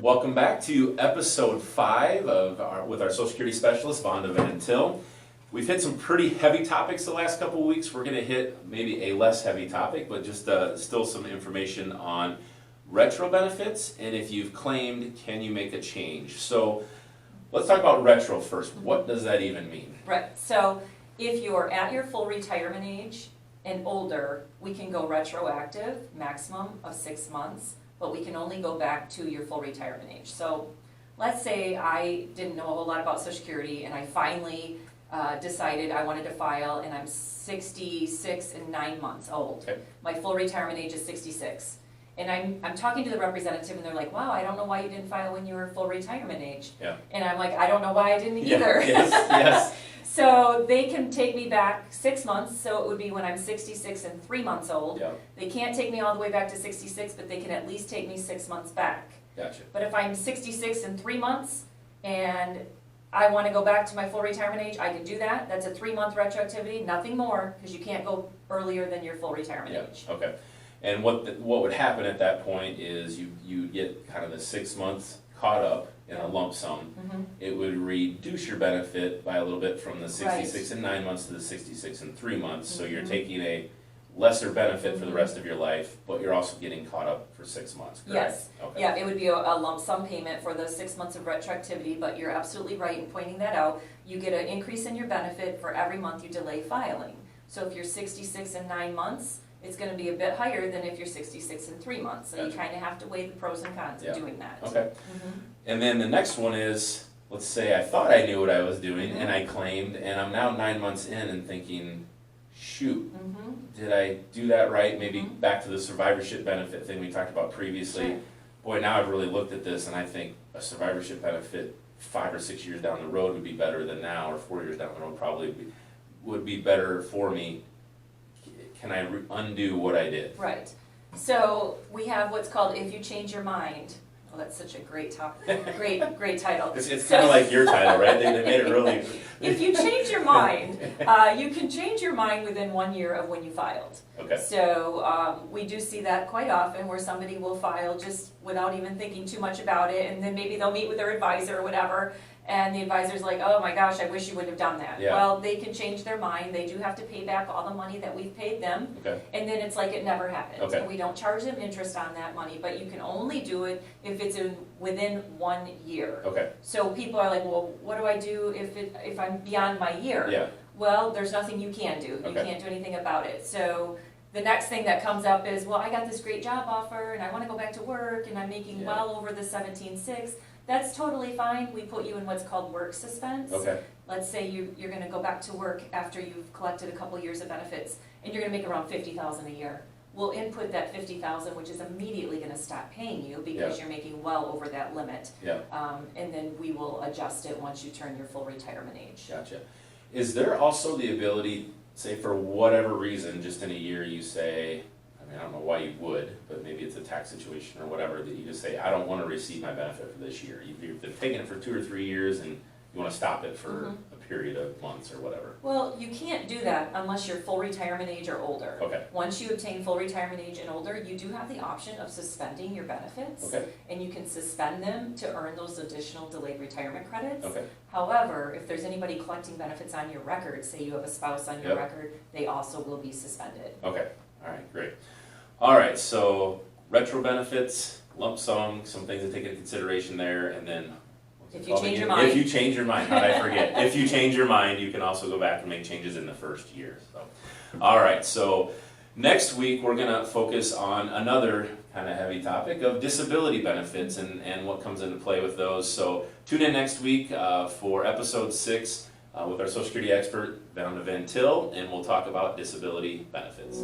Welcome back to episode 5 with our Social Security specialist, Vonda Van Til. We've hit some pretty heavy topics the last couple of weeks. We're going to hit maybe a less heavy topic, but just still some information on retro benefits, and if you've claimed, can you make a change? So let's talk about retro first. What does that even mean? Right, so if you're at your full retirement age and older, we can go retroactive, maximum of 6 months, but we can only go back to your full retirement age. So let's say I didn't know a whole lot about Social Security and I finally decided I wanted to file, and I'm 66 and 9 months old. Okay. My full retirement age is 66. And I'm talking to the representative and they're like, wow, I don't know why you didn't file when you were full retirement age. Yeah. And I'm like, I don't know why I didn't either. Yes. So they can take me back 6 months, so it would be when I'm 66 and 3 months old. Yeah. They can't take me all the way back to 66, but they can at least take me 6 months back. Gotcha. But if I'm 66 and 3 months and I want to go back to my full retirement age, I can do that. That's a 3-month retroactivity, nothing more, because you can't go earlier than your full retirement age. Okay. And what would happen at that point is you get kind of the 6 months caught up in a lump sum. Mm-hmm. It would reduce your benefit by a little bit from the 66 and 9 months to the 66 and 3 months. So you're taking a lesser benefit for the rest of your life, but you're also getting caught up for 6 months, correct? Yes. Okay. Yeah, it would be a lump sum payment for those 6 months of retroactivity, but you're absolutely right in pointing that out. You get an increase in your benefit for every month you delay filing. So if you're 66 and 9 months, it's going to be a bit higher than if you're 66 and 3 months. So you Gotcha. kind of have to weigh the pros and cons of doing that. Okay. Mm-hmm. And then the next one is, let's say I thought I knew what I was doing and I claimed, and I'm now 9 months in and thinking, shoot, did I do that right? Maybe back to the survivorship benefit thing we talked about previously. Sure. Boy, now I've really looked at this and I think a survivorship benefit 5 or 6 years down the road would be better than now, or 4 years down the road probably would be better for me. Can I undo what I did? Right. So we have what's called "If You Change Your Mind." Oh, that's such a great topic. Great title. It's kind of like your title, right? They made it really... If you change your mind, you can change your mind within 1 year of when you filed. Okay. So we do see that quite often, where somebody will file just without even thinking too much about it, and then maybe they'll meet with their advisor or whatever, and the advisor's like, oh my gosh, I wish you wouldn't have done that. Yeah. Well, they can change their mind. They do have to pay back all the money that we've paid them, Okay. and then it's like it never happened. Okay. And we don't charge them interest on that money, but you can only do it if it's within 1 year. Okay. So people are like, well, what do I do if I'm beyond my year? Yeah. Well, there's nothing you can do. You Okay. can't do anything about it. So the next thing that comes up is, well, I got this great job offer and I want to go back to work and I'm making well over the 17.6. That's totally fine. We put you in what's called work suspense. Okay. Let's say you're going to go back to work after you've collected a couple years of benefits and you're going to make around $50,000 a year. We'll input that $50,000, which is immediately going to stop paying you because you're making well over that limit. Yeah. And then we will adjust it once you turn your full retirement age. Gotcha. Is there also the ability, say for whatever reason, just in a year you say, I mean, I don't know why you would, but maybe it's a tax situation or whatever, that you just say, I don't want to receive my benefit for this year. You've been taking it for 2 or 3 years and you want to stop it for a period of months or whatever. Well, you can't do that unless you're full retirement age or older. Okay. Once you obtain full retirement age and older, you do have the option of suspending your benefits. Okay. And you can suspend them to earn those additional delayed retirement credits. Okay. However, if there's anybody collecting benefits on your record, say you have a spouse on your record, they also will be suspended. Okay. All right, great. All right, so retro benefits, lump sum, some things to take into consideration there, and then if you change your mind. If you change your mind, how did I forget? If you change your mind, you can also go back and make changes in the first year. So, all right, so next week we're going to focus on another kind of heavy topic of disability benefits and what comes into play with those. So tune in next week for episode 6 with our Social Security expert, Vonda Van Til, and we'll talk about disability benefits.